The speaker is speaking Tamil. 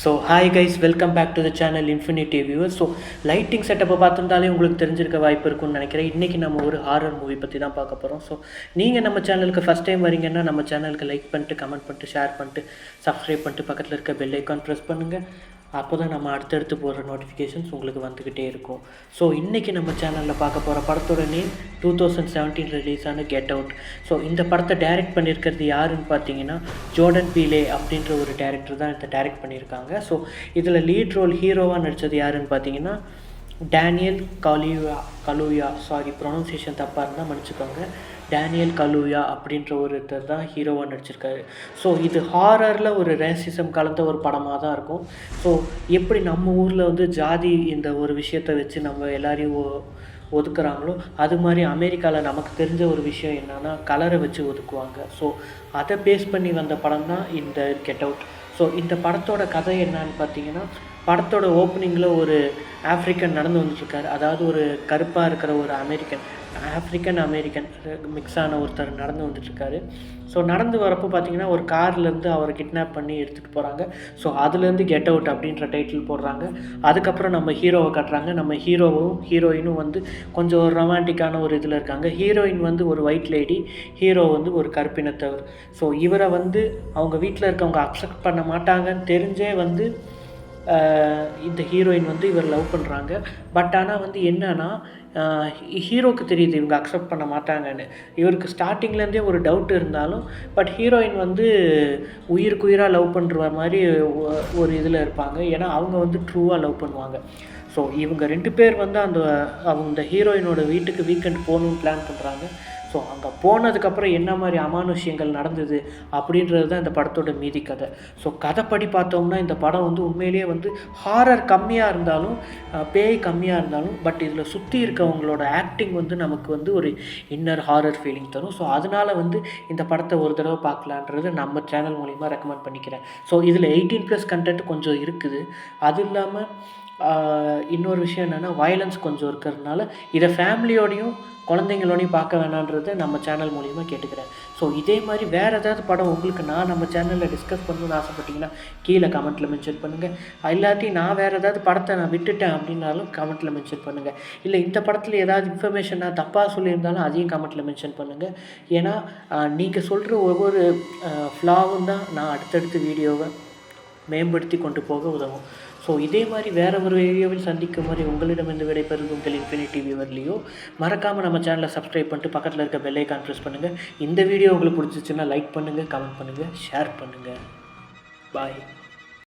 So hi guys, welcome back to the channel infinity viewers. So lighting செட்டப்பை பார்த்துருந்தாலே உங்களுக்கு தெரிஞ்சிருக்க வாய்ப்பு இருக்குன்னு நினைக்கிறேன். இன்றைக்கி நம்ம ஒரு ஹாரர் மூவி பற்றி தான் பார்க்க போகிறோம். ஸோ நீங்கள் நம்ம சேனலுக்கு ஃபஸ்ட் டைம் வரீங்கன்னா நம்ம சேனலுக்கு லைக் பண்ணிட்டு, கமெண்ட் பண்ணிட்டு, ஷேர் பண்ணிட்டு, சப்ஸ்கிரைப் பண்ணிட்டு, பக்கத்தில் இருக்க பெல் ஐக்கான் ப்ரெஸ் பண்ணுங்கள். அப்போ தான் நம்ம அடுத்தடுத்து போடுற நோட்டிஃபிகேஷன்ஸ் உங்களுக்கு வந்துக்கிட்டே இருக்கும். ஸோ இன்றைக்கி நம்ம சேனலில் பார்க்க போகிற படத்தோட நேம் 2017 ரிலீஸ் ஆன கெட் அவுட். ஸோ இந்த படத்தை டைரக்ட் பண்ணியிருக்கிறது யாருன்னு பார்த்தீங்கன்னா ஜோர்டன் பீலே அப்படின்ற ஒரு டேரக்டர் தான் இதை டைரக்ட் பண்ணியிருக்காங்க. ஸோ இதில் லீட் ரோல் ஹீரோவாக நடித்தது யாருன்னு பார்த்தீங்கன்னா டேனியல் கலூயா. சாரி, ப்ரொனன்சியேஷன் தப்பாக இருந்தால் மன்னிச்சுக்கோங்க. டேனியல் கலூயா அப்படின்ற ஒருத்தர் தான் ஹீரோவாக நடிச்சிருக்காரு. ஸோ இது ஹாரரில் ஒரு ரேசிசம் கலந்த ஒரு படமாக தான் இருக்கும். ஸோ எப்படி நம்ம ஊரில் வந்து ஜாதி இந்த ஒரு விஷயத்தை வச்சு நம்ம எல்லாரையும் ஒதுக்குறாங்களோ அது மாதிரி அமெரிக்காவில் நமக்கு தெரிஞ்ச ஒரு விஷயம் என்னென்னா கலரை வச்சு ஒதுக்குவாங்க. ஸோ அதை பேஸ் பண்ணி வந்த படம் தான் இந்த கெட் அவுட். ஸோ இந்த படத்தோட கதை என்னன்னு பார்த்தீங்கன்னா, படத்தோட ஓப்பனிங்கில் ஒரு ஆஃப்ரிக்கன் நடந்து வந்துட்டுருக்காரு. அதாவது ஒரு கருப்பாக இருக்கிற ஒரு ஆஃப்ரிக்கன் அமெரிக்கன் மிக்ஸான ஒருத்தர் நடந்து வந்துட்டுருக்காரு. ஸோ நடந்து வரப்போ பார்த்தீங்கன்னா ஒரு கார்லேருந்து அவரை கிட்னாப் பண்ணி எடுத்துகிட்டு போகிறாங்க. ஸோ அதுலேருந்து கெட் அவுட் அப்படின்ற டைட்டில் போடுறாங்க. அதுக்கப்புறம் நம்ம ஹீரோவை காட்டுறாங்க. நம்ம ஹீரோயினும் வந்து கொஞ்சம் ஒரு ரொமான்டிக்கான ஒரு இதில் இருக்காங்க. ஹீரோயின் வந்து ஒரு ஒயிட் லேடி, ஹீரோ வந்து ஒரு கருப்பினத்தவர். ஸோ இவரை வந்து அவங்க வீட்டில் இருக்கவங்க அக்செப்ட் பண்ண மாட்டாங்கன்னு தெரிஞ்சே வந்து இந்த ஹீரோயின் வந்து இவர் லவ் பண்ணுறாங்க. பட் ஆனால் வந்து என்னன்னா ஹீரோவுக்கு தெரியுது இவங்க அக்செப்ட் பண்ண மாட்டாங்கன்னு. இவருக்கு ஸ்டார்டிங்லேருந்தே ஒரு டவுட் இருந்தாலும் பட் ஹீரோயின் வந்து உயிருக்குயிராக லவ் பண்ணுற மாதிரி ஒரு இதில் இருப்பாங்க. ஏன்னா அவங்க வந்து ட்ரூவாக லவ் பண்ணுவாங்க. ஸோ இவங்க 2 பேர் வந்து அந்த ஹீரோயினோட வீட்டுக்கு வீக்கெண்ட் போகணுன்னு பிளான் பண்ணுறாங்க. ஸோ அங்கே போனதுக்கப்புறம் என்ன மாதிரி அமானுஷ்யங்கள் நடந்தது அப்படின்றது தான் இந்த படத்தோட மீதி கதை. ஸோ கதைப்படி பார்த்தோம்னா இந்த படம் வந்து உண்மையிலேயே வந்து ஹாரர் கம்மியாக இருந்தாலும், பேய் கம்மியாக இருந்தாலும், பட் இதில் சுற்றி இருக்கவங்களோட ஆக்டிங் வந்து நமக்கு வந்து ஒரு இன்னர் ஹாரர் ஃபீலிங் தரும். ஸோ அதனால் வந்து இந்த படத்தை ஒரு தடவை பார்க்கலான்றது நம்ம சேனல் மூலிமா ரெக்கமெண்ட் பண்ணிக்கிறேன். ஸோ இதில் 18+ கண்டென்ட் கொஞ்சம் இருக்குது. அது இல்லாமல் இன்னொரு விஷயம் என்னென்னா வயலன்ஸ் கொஞ்சம் இருக்கிறதுனால இதை ஃபேமிலியோடையும் குழந்தைங்களோடையும் பார்க்க வேணான்றது நம்ம சேனல் மூலிமா கேட்டுக்கிறேன். ஸோ இதே மாதிரி வேறு ஏதாவது படம் உங்களுக்கு நம்ம சேனலில் டிஸ்கஸ் பண்ணணுன்னு ஆசைப்பட்டீங்கன்னா கீழே கமெண்ட்டில் மென்ஷன் பண்ணுங்கள். இல்லாட்டி நான் வேறு ஏதாவது படத்தை நான் விட்டுட்டேன் அப்படின்னாலும் கமெண்ட்டில் மென்ஷன் பண்ணுங்கள். இல்லை இந்த படத்தில் ஏதாவது இன்ஃபர்மேஷன் நான் தப்பாக சொல்லியிருந்தாலும் அதையும் கமெண்ட்டில் மென்ஷன் பண்ணுங்கள். ஏன்னா நீங்கள் சொல்கிற ஒவ்வொரு ஃப்ளாவும் தான் நான் அடுத்தடுத்த வீடியோவை மேம்படுத்தி கொண்டு போக உதவும். ஸோ இதே மாதிரி வேறு ஒரு வீடியோவில் சந்திக்கும் மாதிரி உங்களிடமிருந்து விடைபெறுவது உங்கள் இன்ஃபினிட்டி வியூவர்லேயோ. மறக்காமல் நம்ம சேனலை சப்ஸ்கிரைப் பண்ணிட்டு பக்கத்தில் இருக்க பெல் ஐக்கான் ப்ரெஸ் பண்ணுங்கள். இந்த வீடியோ உங்களுக்கு பிடிச்சிச்சுன்னா லைக் பண்ணுங்கள், கமெண்ட் பண்ணுங்கள், ஷேர் பண்ணுங்கள். பாய்.